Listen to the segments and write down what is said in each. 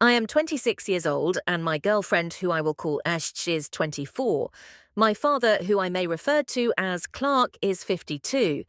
I am 26 years old, and my girlfriend, who I will call Ash, is 24. My father, who I may refer to as Clark, is 52.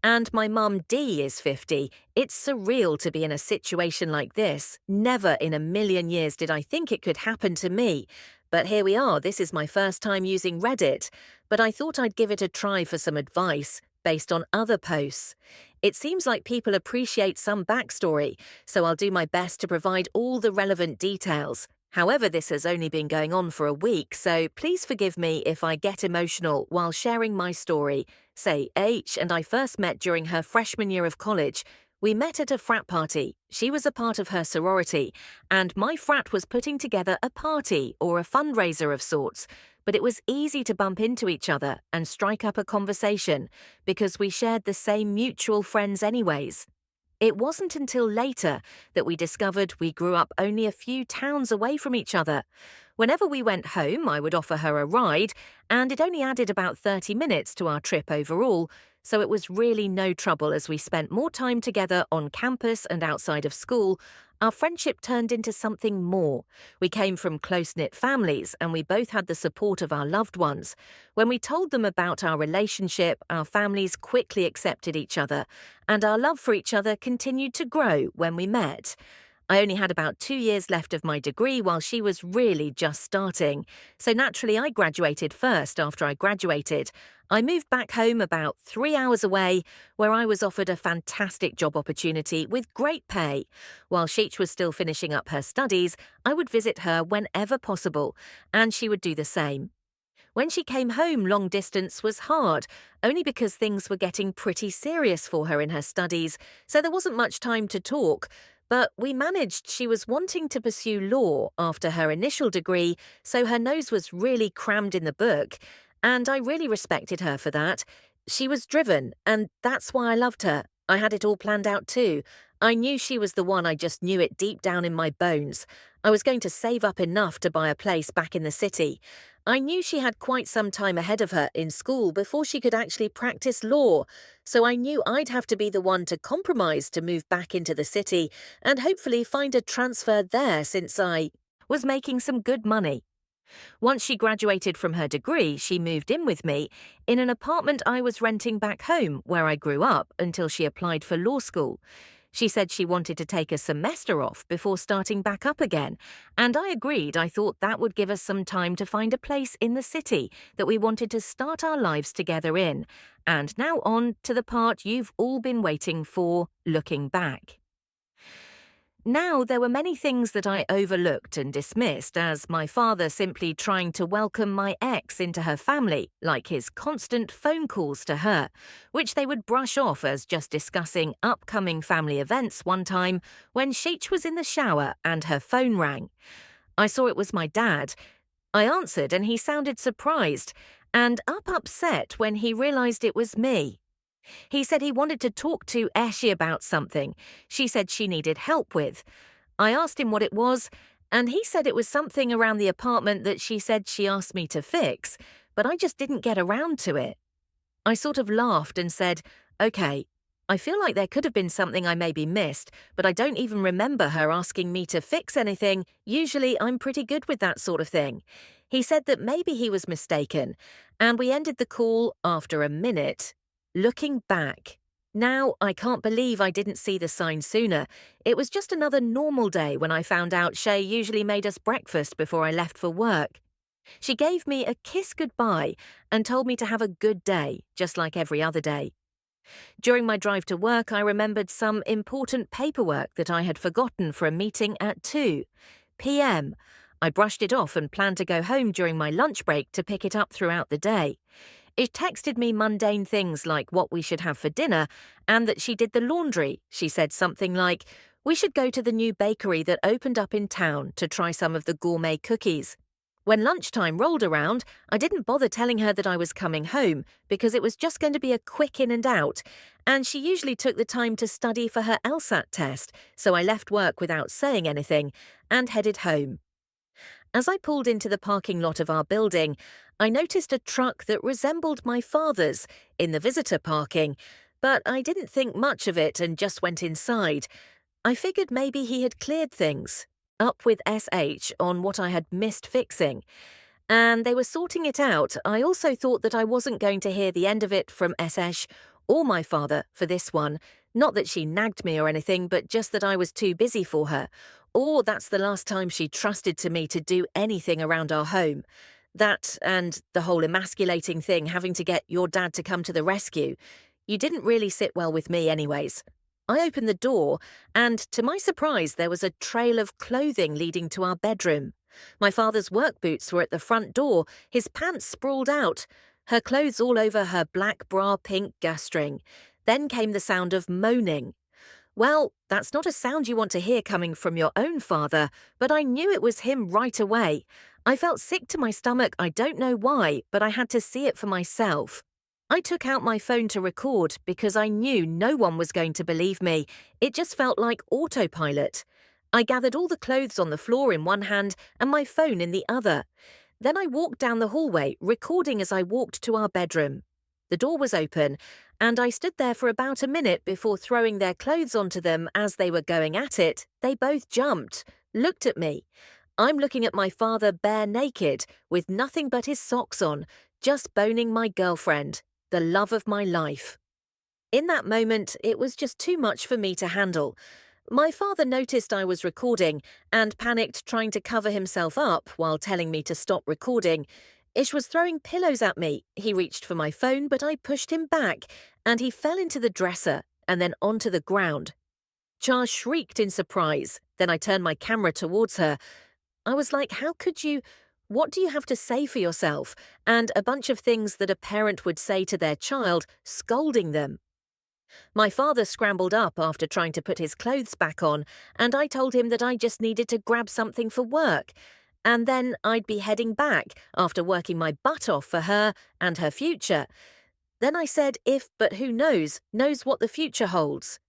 And my mum, Dee, is 50. It's surreal to be in a situation like this. Never in a million years did I think it could happen to me. But here we are. This is my first time using Reddit. But I thought I'd give it a try for some advice based on other posts. It seems like people appreciate some backstory, so I'll do my best to provide all the relevant details. However, this has only been going on for a week, so please forgive me if I get emotional while sharing my story. Say, H and I first met during her freshman year of college. We met at a frat party. She was a part of her sorority, and my frat was putting together a party or a fundraiser of sorts. But it was easy to bump into each other and strike up a conversation because we shared the same mutual friends anyways. It wasn't until later that we discovered we grew up only a few towns away from each other. Whenever we went home, I would offer her a ride, and it only added about 30 minutes to our trip overall, so it was really no trouble as we spent more time together on campus and outside of school. Our friendship turned into something more. We came from close-knit families, and we both had the support of our loved ones. When we told them about our relationship, our families quickly accepted each other, and our love for each other continued to grow when we met. I only had about 2 years left of my degree while she was really just starting, so naturally I graduated first after I graduated. I moved back home about 3 hours away, where I was offered a fantastic job opportunity with great pay. While Sheech was still finishing up her studies, I would visit her whenever possible, and she would do the same. When she came home, long distance was hard, only because things were getting pretty serious for her in her studies, so there wasn't much time to talk. But we managed. She was wanting to pursue law after her initial degree, so her nose was really crammed in the book, and I really respected her for that. She was driven, and that's why I loved her. I had it all planned out too. I knew she was the one, I just knew it deep down in my bones. I was going to save up enough to buy a place back in the city. I knew she had quite some time ahead of her in school before she could actually practice law, so I knew I'd have to be the one to compromise to move back into the city and hopefully find a transfer there since I was making some good money. Once she graduated from her degree, she moved in with me in an apartment I was renting back home where I grew up until she applied for law school. She said she wanted to take a semester off before starting back up again, and I agreed. I thought that would give us some time to find a place in the city that we wanted to start our lives together in. And now on to the part you've all been waiting for, looking back. Now, there were many things that I overlooked and dismissed as my father simply trying to welcome my ex into her family, like his constant phone calls to her, which they would brush off as just discussing upcoming family events one time when Sheech was in the shower and her phone rang. I saw it was my dad. I answered and he sounded surprised and upset when he realized it was me. He said he wanted to talk to Eshi about something she said she needed help with. I asked him what it was, and he said it was something around the apartment that she said she asked me to fix, but I just didn't get around to it. I sort of laughed and said, "Okay, I feel like there could have been something I maybe missed, but I don't even remember her asking me to fix anything. Usually I'm pretty good with that sort of thing." He said that maybe he was mistaken, and we ended the call after a minute. Looking back, now I can't believe I didn't see the sign sooner. It was just another normal day when I found out Shay usually made us breakfast before I left for work. She gave me a kiss goodbye and told me to have a good day, just like every other day. During my drive to work, I remembered some important paperwork that I had forgotten for a meeting at 2 p.m. I brushed it off and planned to go home during my lunch break to pick it up throughout the day. It texted me mundane things like what we should have for dinner and that she did the laundry. She said something like, "We should go to the new bakery that opened up in town to try some of the gourmet cookies." When lunchtime rolled around, I didn't bother telling her that I was coming home because it was just going to be a quick in and out, and she usually took the time to study for her LSAT test, so I left work without saying anything and headed home. As I pulled into the parking lot of our building, I noticed a truck that resembled my father's in the visitor parking, but I didn't think much of it and just went inside. I figured maybe he had cleared things. up with SH on what I had missed fixing, and they were sorting it out. I also thought that I wasn't going to hear the end of it from SH or my father for this one. Not that she nagged me or anything, but just that I was too busy for her. Or that's the last time she trusted to me to do anything around our home. That and the whole emasculating thing, having to get your dad to come to the rescue. You didn't really sit well with me anyways. I opened the door, and to my surprise, there was a trail of clothing leading to our bedroom. My father's work boots were at the front door, his pants sprawled out, her clothes all over her black bra pink gastring. Then came the sound of moaning. Well, that's not a sound you want to hear coming from your own father, but I knew it was him right away. I felt sick to my stomach, I don't know why, but I had to see it for myself. I took out my phone to record because I knew no one was going to believe me. It just felt like autopilot. I gathered all the clothes on the floor in one hand and my phone in the other. Then I walked down the hallway, recording as I walked to our bedroom. The door was open, and I stood there for about a minute before throwing their clothes onto them. As they were going at it, they both jumped, looked at me. I'm looking at my father bare naked, with nothing but his socks on, just boning my girlfriend, the love of my life. In that moment, it was just too much for me to handle. My father noticed I was recording and panicked, trying to cover himself up while telling me to stop recording. Ish was throwing pillows at me. He reached for my phone, but I pushed him back, and he fell into the dresser and then onto the ground. Char shrieked in surprise. Then I turned my camera towards her. I was like, how could you? What do you have to say for yourself? And a bunch of things that a parent would say to their child, scolding them. My father scrambled up after trying to put his clothes back on, and I told him that I just needed to grab something for work. And then I'd be heading back after working my butt off for her and her future. Then I said if, but who knows what the future holds.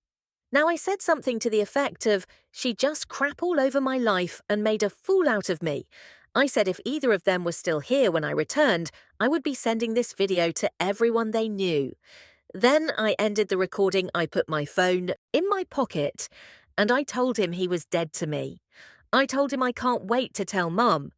Now I said something to the effect of, she just crap all over my life and made a fool out of me. I said if either of them was still here when I returned, I would be sending this video to everyone they knew. Then I ended the recording. I put my phone in my pocket, and I told him he was dead to me. I told him I can't wait to tell Mum.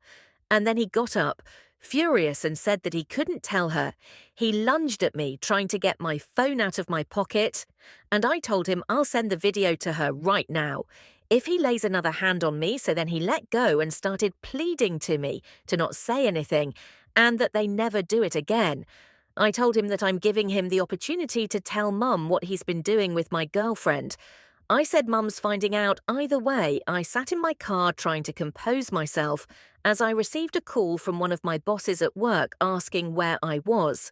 And then he got up, furious, and said that he couldn't tell her. He lunged at me, trying to get my phone out of my pocket, and I told him I'll send the video to her right now. If he lays another hand on me, so then he let go and started pleading to me to not say anything, and that they never do it again. I told him that I'm giving him the opportunity to tell Mum what he's been doing with my girlfriend. I said Mum's finding out either way. I sat in my car trying to compose myself as I received a call from one of my bosses at work asking where I was.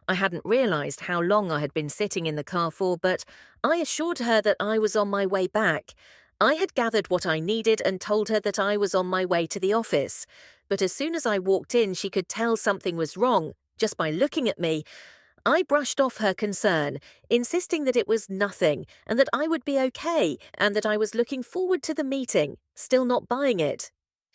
I hadn't realised how long I had been sitting in the car for, but I assured her that I was on my way back. I had gathered what I needed and told her that I was on my way to the office. But as soon as I walked in, she could tell something was wrong just by looking at me. I brushed off her concern, insisting that it was nothing and that I would be okay and that I was looking forward to the meeting, still not buying it.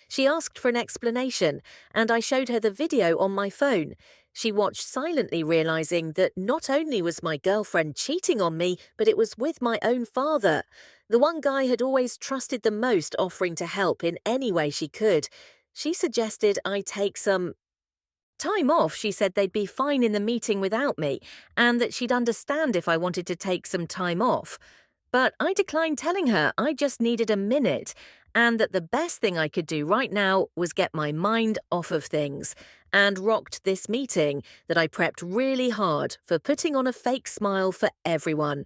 She asked for an explanation, and I showed her the video on my phone. She watched silently, realizing that not only was my girlfriend cheating on me, but it was with my own father. The one guy had always trusted the most, offering to help in any way she could. She suggested I take some time off. She said they'd be fine in the meeting without me, and that she'd understand if I wanted to take some time off. But I declined, telling her I just needed a minute, and that the best thing I could do right now was get my mind off of things, and rocked this meeting that I prepped really hard for, putting on a fake smile for everyone.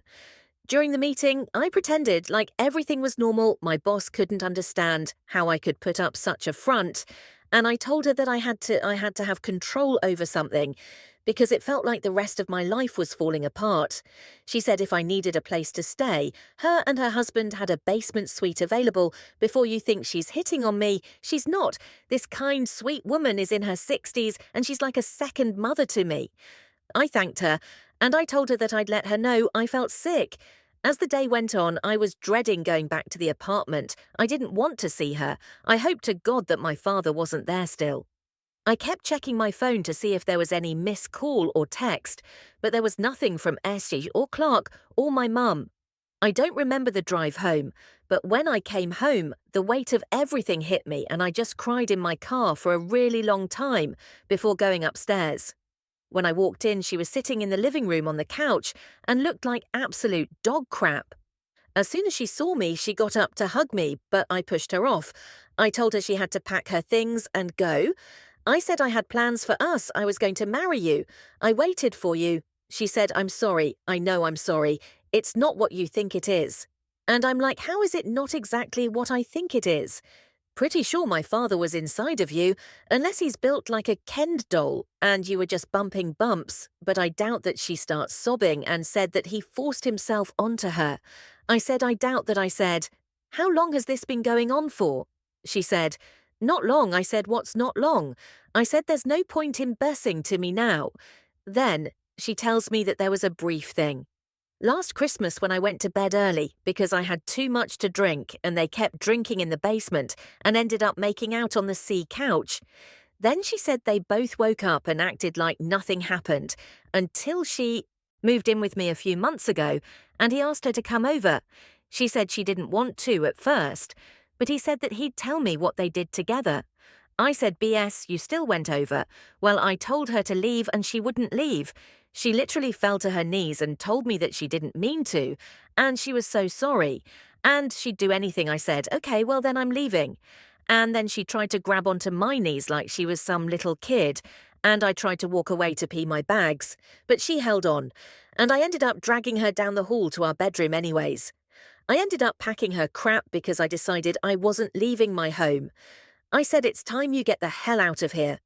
During the meeting, I pretended like everything was normal. My boss couldn't understand how I could put up such a front, and I told her that I had to have control over something because it felt like the rest of my life was falling apart. She said if I needed a place to stay, her and her husband had a basement suite available. Before you think she's hitting on me, she's not. This kind, sweet woman is in her 60s and she's like a second mother to me. I thanked her, and I told her that I'd let her know I felt sick. As the day went on, I was dreading going back to the apartment. I didn't want to see her. I hoped to God that my father wasn't there still. I kept checking my phone to see if there was any missed call or text, but there was nothing from Essie or Clark or my mum. I don't remember the drive home, But when I came home, the weight of everything hit me and I just cried in my car for a really long time before going upstairs. When I walked in, she was sitting in the living room on the couch and looked like absolute dog crap. As soon as she saw me, she got up to hug me, but I pushed her off. I told her she had to pack her things and go. I said I had plans for us. I was going to marry you. I waited for you. She said, "I'm sorry. I know I'm sorry. It's not what you think it is." And I'm like, how is it not exactly what I think it is? Pretty sure my father was inside of you, unless he's built like a Ken doll and you were just bumping bumps, but I doubt that she starts sobbing and said that he forced himself onto her. I said, I doubt that. I said, "How long has this been going on for?" She said, "Not long." I said, "What's not long?" I said, "There's no point in bursing to me now." Then she tells me that there was a brief thing. Last Christmas when I went to bed early because I had too much to drink and they kept drinking in the basement and ended up making out on the sea couch. Then she said they both woke up and acted like nothing happened until she moved in with me a few months ago and he asked her to come over. She said she didn't want to at first, but he said that he'd tell me what they did together. I said, "BS, you still went over." Well, I told her to leave and she wouldn't leave. She literally fell to her knees and told me that she didn't mean to, and she was so sorry. And she'd do anything. I said, "Okay, well then I'm leaving." And then she tried to grab onto my knees like she was some little kid, and I tried to walk away to pee my bags, but she held on, and I ended up dragging her down the hall to our bedroom anyways. I ended up packing her crap because I decided I wasn't leaving my home. I said, "It's time you get the hell out of here."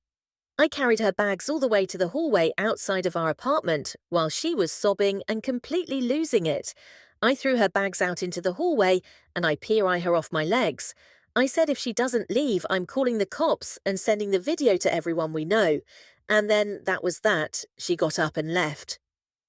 I carried her bags all the way to the hallway outside of our apartment while she was sobbing and completely losing it. I threw her bags out into the hallway and I pee her off my legs. I said if she doesn't leave, I'm calling the cops and sending the video to everyone we know. And then that was that. She got up and left.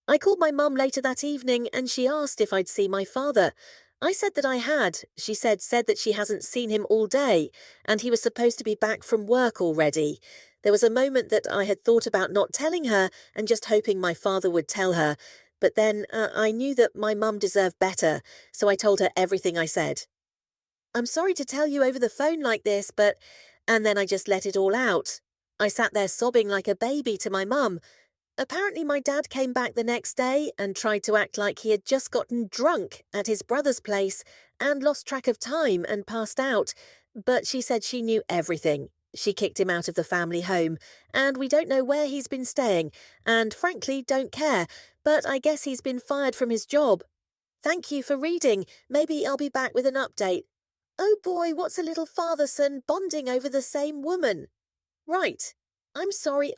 I called my mum later that evening and she asked if I'd see my father. I said that I had. She said that she hasn't seen him all day and he was supposed to be back from work already. There was a moment that I had thought about not telling her and just hoping my father would tell her. But then I knew that my mum deserved better, so I told her everything I said. "I'm sorry to tell you over the phone like this, but..." And then I just let it all out. I sat there sobbing like a baby to my mum. Apparently my dad came back the next day and tried to act like he had just gotten drunk at his brother's place and lost track of time and passed out, but she said she knew everything. She kicked him out of the family home, and we don't know where he's been staying, and frankly don't care, but I guess he's been fired from his job. Thank you for reading. Maybe I'll be back with an update. Oh boy, what's a little father-son bonding over the same woman? Right. I'm sorry,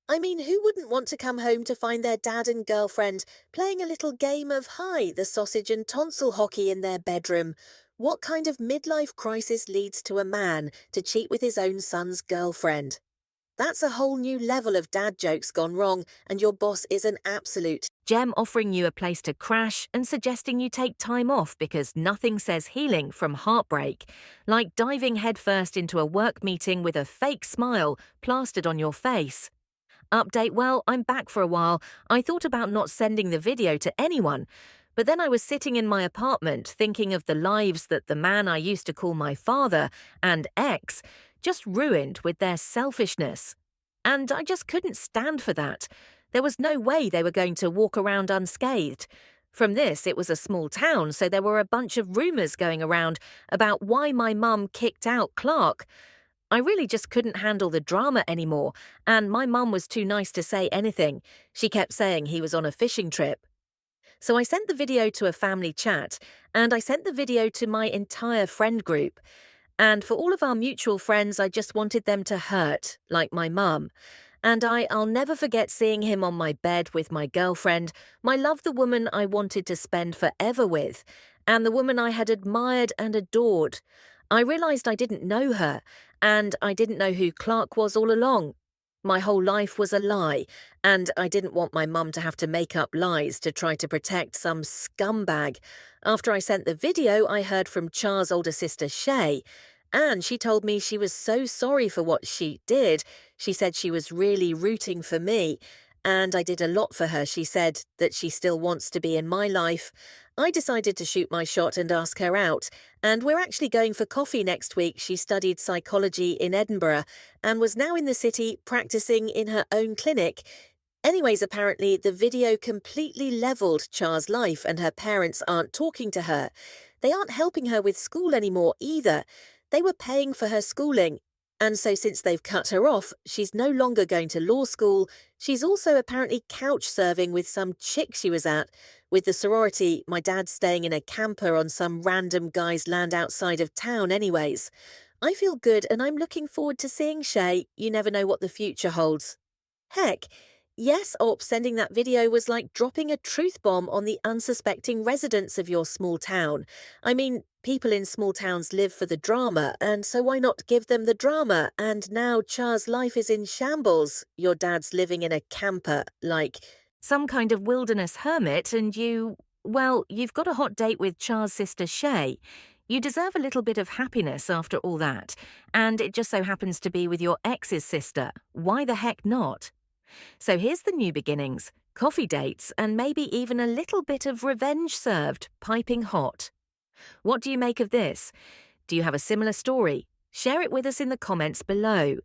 I mean, who wouldn't want to come home to find their dad and girlfriend playing a little game of hide the sausage and tonsil hockey in their bedroom? What kind of midlife crisis leads to a man to cheat with his own son's girlfriend? That's a whole new level of dad jokes gone wrong, and your boss is an absolute gem, offering you a place to crash and suggesting you take time off because nothing says healing from heartbreak, like diving headfirst into a work meeting with a fake smile plastered on your face. Update, well, I'm back for a while. I thought about not sending the video to anyone, but then I was sitting in my apartment thinking of the lives that the man I used to call my father and ex just ruined with their selfishness. And I just couldn't stand for that. There was no way they were going to walk around unscathed. From this, it was a small town, so there were a bunch of rumours going around about why my mum kicked out Clark. I really just couldn't handle the drama anymore, and my mum was too nice to say anything. She kept saying he was on a fishing trip. So I sent the video to a family chat, and I sent the video to my entire friend group. And for all of our mutual friends, I just wanted them to hurt, like my mum. And I'll never forget seeing him on my bed with my girlfriend, my love, the woman I wanted to spend forever with, and the woman I had admired and adored. I realized I didn't know her, and I didn't know who Clark was all along. My whole life was a lie, and I didn't want my mum to have to make up lies to try to protect some scumbag. After I sent the video, I heard from Char's older sister, Shay, and she told me she was so sorry for what she did. She said she was really rooting for me, And I did a lot for her. She said that she still wants to be in my life. I decided to shoot my shot and ask her out. And we're actually going for coffee next week. She studied psychology in Edinburgh and was now in the city practicing in her own clinic. Anyways, apparently the video completely leveled Char's life and her parents aren't talking to her. They aren't helping her with school anymore either. They were paying for her schooling. And so since they've cut her off, she's no longer going to law school. She's also apparently couch serving with some chick she was at. With the sorority, my dad's staying in a camper on some random guy's land outside of town anyways. I feel good and I'm looking forward to seeing Shay. You never know what the future holds. Heck, yes, sending that video was like dropping a truth bomb on the unsuspecting residents of your small town. I mean, people in small towns live for the drama, and so why not give them the drama? And now Char's life is in shambles. Your dad's living in a camper, like some kind of wilderness hermit, and you've got a hot date with Char's sister Shay. You deserve a little bit of happiness after all that, and it just so happens to be with your ex's sister. Why the heck not? So here's the new beginnings, coffee dates, and maybe even a little bit of revenge served, piping hot. What do you make of this? Do you have a similar story? Share it with us in the comments below.